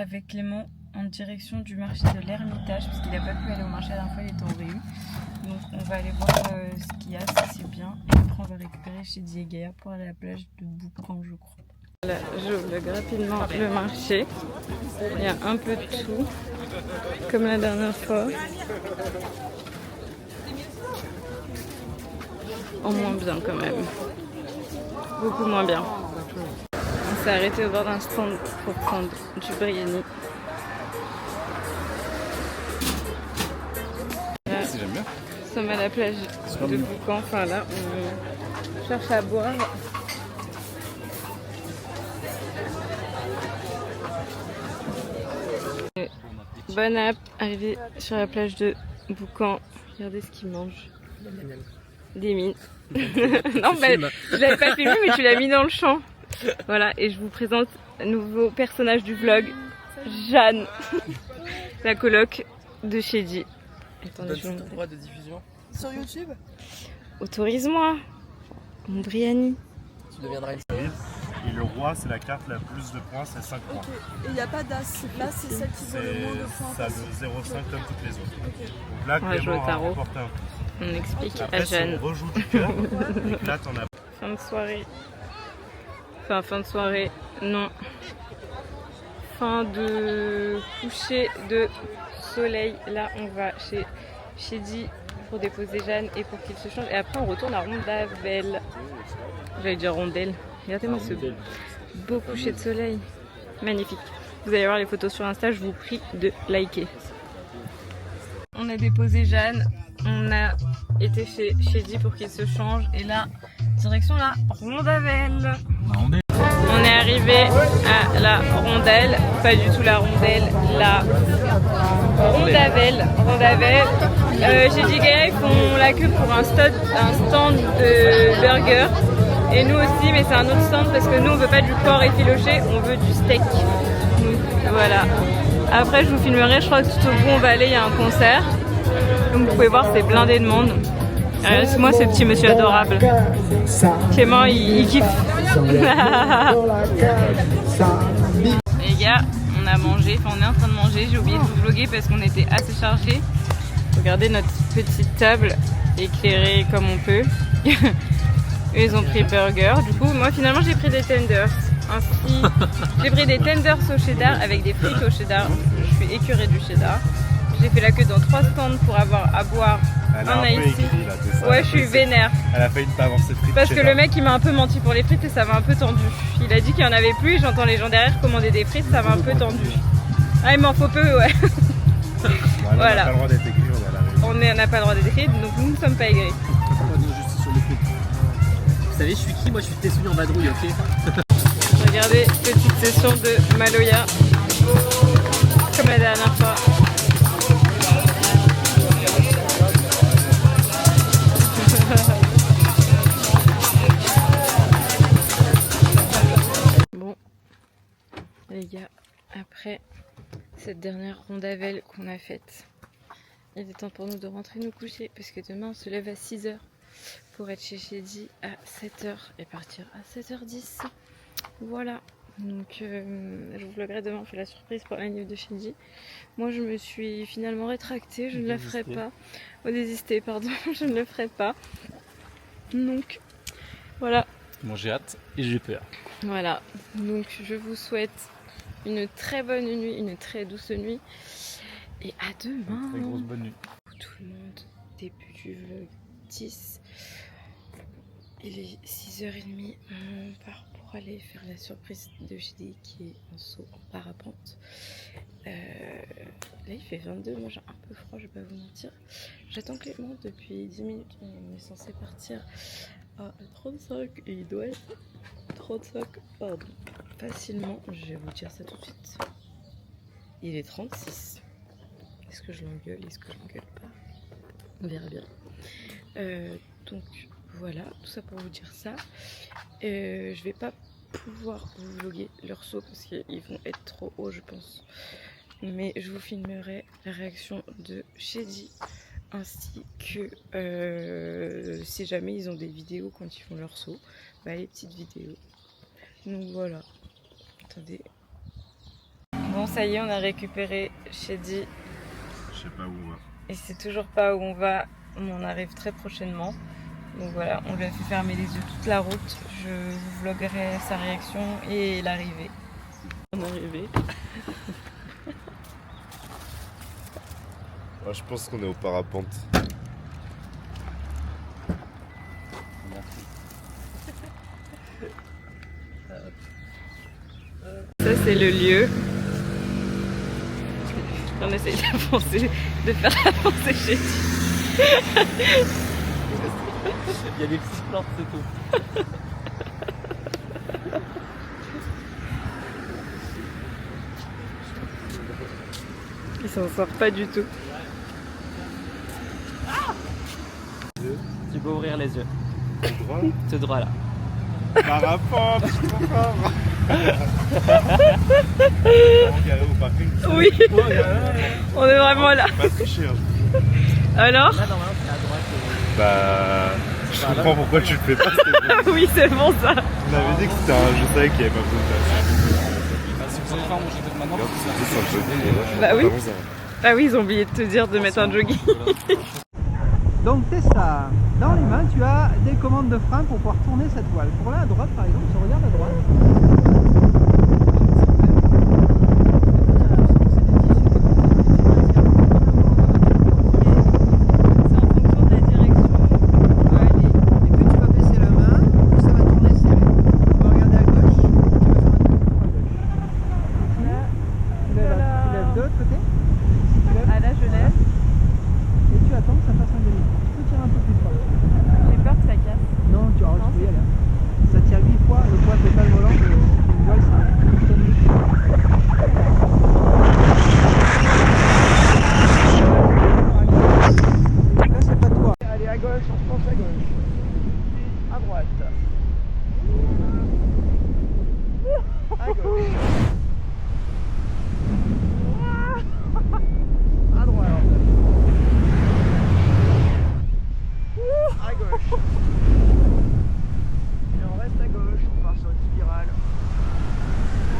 avec Clément en direction du marché de l'Ermitage parce qu'il n'a pas pu aller au marché la dernière fois, il était en réu. Donc on va aller voir ce qu'il y a, si c'est bien. Et après on va récupérer chez Diegea pour aller à la plage de Boucan, je crois. Voilà, je vlog rapidement le marché. Il y a un peu de tout, comme la dernière fois. En moins bien quand même. Beaucoup moins bien. On s'est arrêté au bord d'un stand pour prendre du biryani. Là, j'aime bien. Nous sommes à la plage de Boucan. Enfin là, on cherche à boire. Bonne app, arrivé sur la plage de Boucan. Regardez ce qu'ils mangent. Des mines. Non, bah, je l'avais pas filmé, mais tu l'as mis dans le champ. Voilà, et je vous présente un nouveau personnage du vlog, Jeanne, la coloc de Shady. Attendez, je vous montre. Droit de diffusion sur YouTube. Autorise-moi, mon Briani. Tu deviendras une. Et le roi, c'est la carte la plus de points, c'est 5 points. Et il n'y a pas d'as. Là, c'est celle qui vaut le moins de points. Ça de 0,5 comme toutes les autres. Donc là, On va jouer au Clément a tarot. remporté un prix. On explique Après, à si Jeanne. on rejoue du cœur, donc là, t'en as. Fin de soirée. Enfin, fin de soirée, non. Fin de coucher de soleil. Là, on va chez Shady pour déposer Jeanne et pour qu'il se change. Et après, on retourne à Rondavel. J'allais dire Rondelle. Regardez-moi ce beau coucher de soleil. Magnifique. Vous allez voir les photos sur Insta, je vous prie de liker. On a déposé Jeanne. On a été chez Shady pour qu'il se change. Et là, direction la Rondavel. On est arrivé à la rondelle, pas du tout la rondelle, la Rondavel. Chez Diegea, ils font la queue pour un stand de burger. Et nous aussi, mais c'est un autre stand parce que nous on veut pas du porc effiloché, on veut du steak. Donc, voilà. Après je vous filmerai, je crois que tout au bout on va aller, il y a un concert. Donc vous pouvez voir, c'est blindé de monde. Moi ce petit monsieur adorable. Clément il kiffe. Les gars, on a mangé, enfin on est en train de manger, j'ai oublié de vous vlogger parce qu'on était assez chargés. Regardez notre petite table éclairée comme on peut. Eux ils ont pris burger, du coup moi finalement j'ai pris des tenders. Ainsi, j'ai pris des tenders au cheddar avec des frites au cheddar. Je suis écœurée du cheddar. J'ai fait la queue dans 3 stands pour avoir à boire un ice. Ouais, je suis vénère. Elle a failli ne pas avoir ses frites. Parce que le mec il m'a un peu menti pour les frites et ça m'a un peu tendu. Il a dit qu'il n'y en avait plus, j'entends les gens derrière commander des frites, ça m'a un peu tendu. Ah il m'en faut peu, ouais. Voilà. On n'a pas le droit d'être écrit, donc nous ne sommes pas aigris. Vous savez, je suis qui? Moi, je suis Tessouille en vadrouille, ok? Regardez, petite session de Maloya, comme la dernière fois. Bon, les gars, après cette dernière rondavel qu'on a faite, il est temps pour nous de rentrer nous coucher parce que demain on se lève à 6 h pour être chez Shady à 7 h et partir à 7 h 10. Voilà, donc je vous vloggerai demain, on fait la surprise pour la nuit de Shady. Moi je me suis finalement rétractée, je ne la ferai pas. Désistée, pardon, je ne le ferai pas. Donc voilà. Bon, j'ai hâte et j'ai peur. Voilà, donc je vous souhaite une très bonne nuit, une très douce nuit. Et à demain. Très grosse bonne nuit. Tout le monde, début du vlog 10. Il est 6 h 30. On part pour aller faire la surprise de Shady qui est en saut en parapente. Là il fait 22, moi j'ai un peu froid, je vais pas vous mentir. J'attends Clément depuis 10 minutes, on est censé partir à 35 et il doit être 35, pardon, facilement. Je vais vous dire ça tout de suite. Il est 36. Est-ce que je l'engueule? Est-ce que je l'engueule pas? On verra bien. Donc voilà, tout ça pour vous dire ça. Je vais pas pouvoir vous vlogger leur saut parce qu'ils vont être trop hauts je pense. Mais je vous filmerai la réaction de Shady ainsi que si jamais ils ont des vidéos quand ils font leur saut, bah les petites vidéos. Donc voilà. Attendez. Bon, ça y est, on a récupéré Shady. Je sais pas où on va. Et c'est toujours pas où on va, mais on arrive très prochainement. Donc voilà, on lui a fait fermer les yeux toute la route. Je vous vloguerai sa réaction et l'arrivée. On est arrivé. Ouais, je pense qu'on est au parapente. Ça c'est le lieu. On essaye de faire avancer Shady. Il y a des petites plantes, c'est tout. Il s'en sort pas du tout. Tu peux ouvrir les yeux. Tout droit. Ce droit là. Parapente, je suis trop fort. On garait au parking. Oui, on est vraiment là. Pas tricher. Hein. Alors? Là, normalement, c'est à droite. Bah, je comprends pourquoi tu le fais pas. Oui, c'est bon ça. On avait dit que c'était un jeu, savais qu'il n'y avait pas besoin de place. Si vous allez faire manger votre maintenant, Bah oui. Ah oui, ils ont oublié de te dire de mettre un jogging. Donc Tessa, dans les mains tu as des commandes de frein pour pouvoir tourner cette voile. Pour là à droite par exemple, je regarde à droite. Et plus tu vas baisser la main, plus ça va tourner serré. Tu vas regarder à gauche, tu vas faire un tour à gauche. Tu lèves de l'autre côté. Si tu lèves, Ah là, je lève. et tu attends que ça fasse un demi-tour. Tu peux tirer un peu plus fort. J'ai peur que ça casse. Non, tu auras oui, là. Ça tire 8 fois, le poids total volant de une voile, c'est une tonne 8. Là, c'est pas toi. Allez, à gauche, on se penche à gauche. À droite. À gauche. À droite. À gauche. Et on reste à gauche, on part sur une spirale.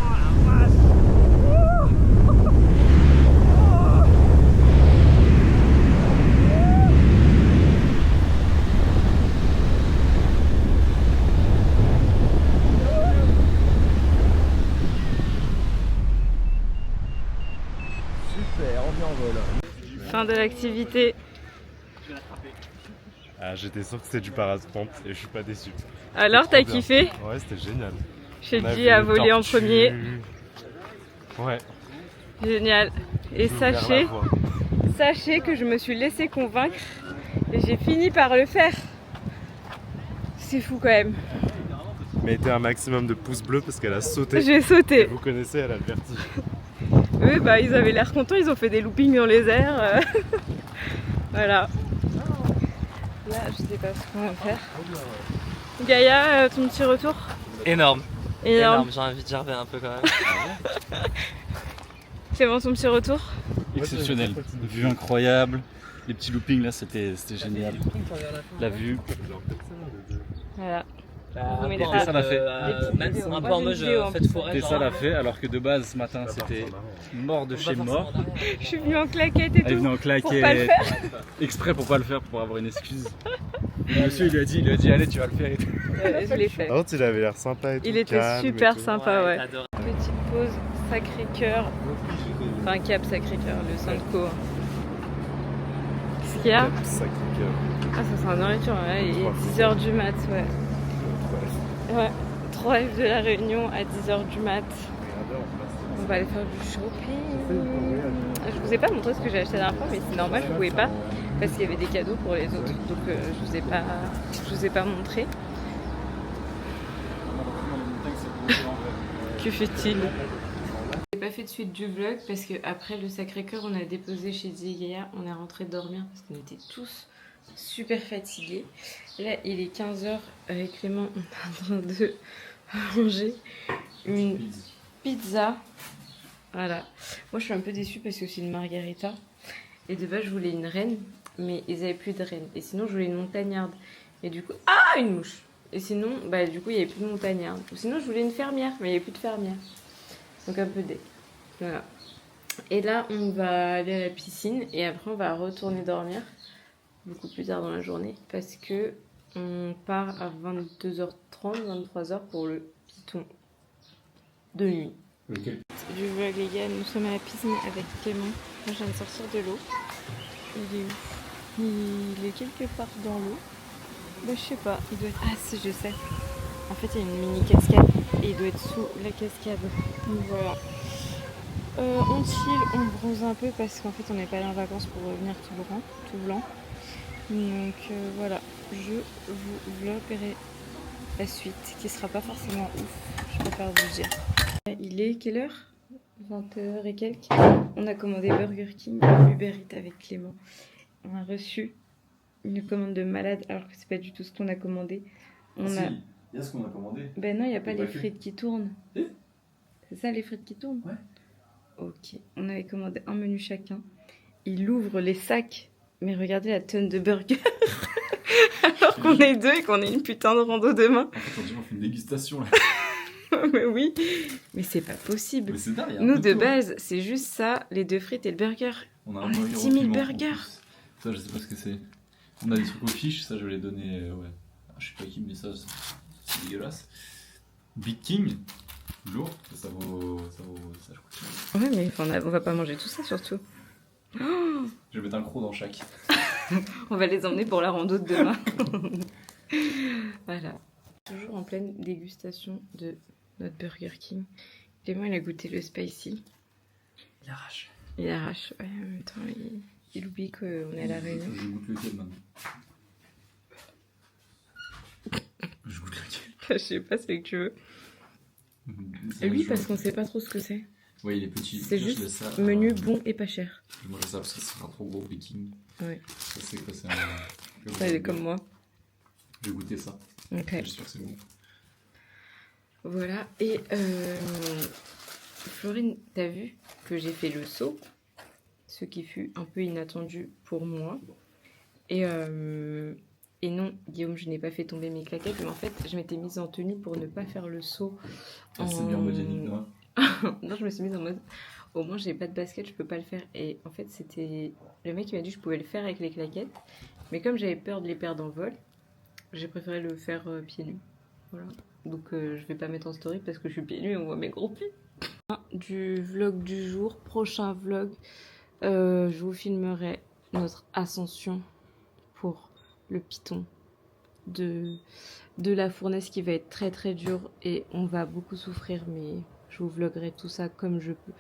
Oh la vache. Super, on vient en vol. Fin de l'activité. Ah, j'étais sûr que c'était du parapente et je suis pas déçu. Alors, t'as Trop bien. kiffé? Ouais, c'était génial. Shady a volé en premier. Ouais. Génial. Et J'ai ouvert la sachez, voie. sachez que je me suis laissé convaincre et j'ai fini par le faire. C'est fou quand même. Mettez un maximum de pouces bleus parce qu'elle a sauté. J'ai Et sauté. vous connaissez, elle a le vertige. Eux, bah, ils avaient l'air contents, ils ont fait des loopings dans les airs. Voilà. Là, je sais pas ce qu'on va faire. Gaïa, ton petit retour? Énorme. Énorme. J'ai envie de gerber un peu quand même. C'est bon ton petit retour? exceptionnel. Vue incroyable. Les petits loopings là, c'était génial. La vue. Voilà. Un Mais peu ça, en l'a fait. un peu en mode fête forêt. Et ça l'a fait alors que de base ce matin c'était mort de chez mort. Je suis venue en claquette et Elle est tout. venue en Pour pas le claquette, faire. exprès pour pas le faire, pour avoir une excuse. Le monsieur il lui a dit allez tu vas le faire et tout. Je l'ai fait. Par contre, il avait l'air sympa et tout. Il était calme et super tout. sympa, ouais. T'adores. Petite pause Sacré-Cœur. Enfin, Cap Sacré-Cœur, le Sainte-Co. Qu'est-ce qu'il y a? Sacré-Cœur. Ah, ça c'est la nourriture, ouais. Il est 10h du mat, ouais. Ouais. 3F de la Réunion à 10h du mat. On va aller faire du shopping. Je vous ai pas montré ce que j'ai acheté la dernière fois, mais c'est normal, je pouvais pas. Parce qu'il y avait des cadeaux pour les autres. Donc je vous ai pas montré. Que fait-il? J'ai pas fait de suite du vlog parce que après le Sacré-Cœur, on a déposé chez Gaïa, on est rentré dormir parce qu'on était tous super fatigués. Là, il est 15h avec Clément, on est en train de manger une pizza. Voilà. Moi, je suis un peu déçue parce que c'est une margarita. Et de base, je voulais une reine, mais ils avaient plus de reine. Et sinon, je voulais une montagnarde. Et du coup, ah, une mouche. Et sinon, du coup, il n'y avait plus de montagnarde. Ou sinon, je voulais une fermière, mais il n'y avait plus de fermière. Donc un peu dé. Voilà. Et là, on va aller à la piscine et après, on va retourner dormir beaucoup plus tard dans la journée parce que on part à 22h30, 23h pour le piton de nuit. Lequel? Du vlog, les gars, nous sommes à la piscine avec Clément. Moi, je viens de sortir de l'eau. Il est où? Il est quelque part dans l'eau. Bah, je sais pas, il doit être... Ah si, je sais. En fait, il y a une mini cascade et il doit être sous la cascade. Donc voilà. On chill, on bronze un peu parce qu'en fait, on n'est pas allé en vacances pour revenir tout blanc. Donc voilà, je vous vloggerai la suite qui sera pas forcément ouf, je préfère vous dire. Il est quelle heure? 20h et quelques. On a commandé Burger King, Uber Eats avec Clément. On a reçu une commande de malade alors que c'est pas du tout ce qu'on a commandé. Il y a ce qu'on a commandé. Ben non, il n'y a pas Et les pas que. frites qui tournent. Eh C'est ça les frites qui tournent? Ouais. Ok, on avait commandé un menu chacun. Il ouvre les sacs, mais regardez la tonne de burgers. Alors qu'on est deux et qu'on est une putain de rando demain. En fait, on dirait qu'on fait une dégustation là. Mais oui, mais c'est pas possible. Mais c'est dingue, il y a un Nous peu de tout, hein. base, c'est juste ça, les 2 frites et le burger. On a on un a burger 10 au 000 piment, en burgers. plus. Ça, je sais pas ce que c'est. On a des trucs aux fiches, ça je vais les donner. Ouais. Ah, je sais pas qui, mais ça, c'est dégueulasse. Big King, lourd, ça vaut. Ça, je crois. Ouais, mais on va pas manger tout ça surtout. Oh, Je vais mettre un croc dans chaque. on va les emmener pour la rando de demain. Voilà. Toujours en pleine dégustation de notre Burger King. Clément, il a goûté le spicy. Il arrache. Il arrache. Ouais, en même temps, il oublie qu'on est à la Réunion. Je goûte lequel maintenant? Je goûte lequel? Je sais pas, c'est que tu veux. C'est Lui, chaud. parce qu'on sait pas trop ce que c'est. Ouais, il est petit. C'est Je juste laisse ça, menu bon et pas cher. Je mange ça parce que c'est un trop gros Big King. Ouais. Ça, c'est quoi? C'est un. Ça, il est comme moi. Je vais goûter ça. Ok. J'espère que c'est bon. Voilà. Et Florine, t'as vu que j'ai fait le saut, ce qui fut un peu inattendu pour moi. Et non, Guillaume, je n'ai pas fait tomber mes claquettes, mais en fait, je m'étais mise en tenue pour ne pas faire le saut. Ah, c'est bien en mode Yannick Noah. Non, je me suis mise en mode, au moins j'ai pas de basket, je peux pas le faire. Et en fait, c'était le mec qui m'a dit que je pouvais le faire avec les claquettes, mais comme j'avais peur de les perdre en vol, j'ai préféré le faire pieds nus. Voilà. Donc je vais pas mettre en story parce que je suis pieds nus et on voit mes gros pieds. Du vlog du jour, prochain vlog, je vous filmerai notre ascension pour le piton de la fournaise qui va être très très dur et on va beaucoup souffrir, mais je vous vloguerai tout ça comme je peux.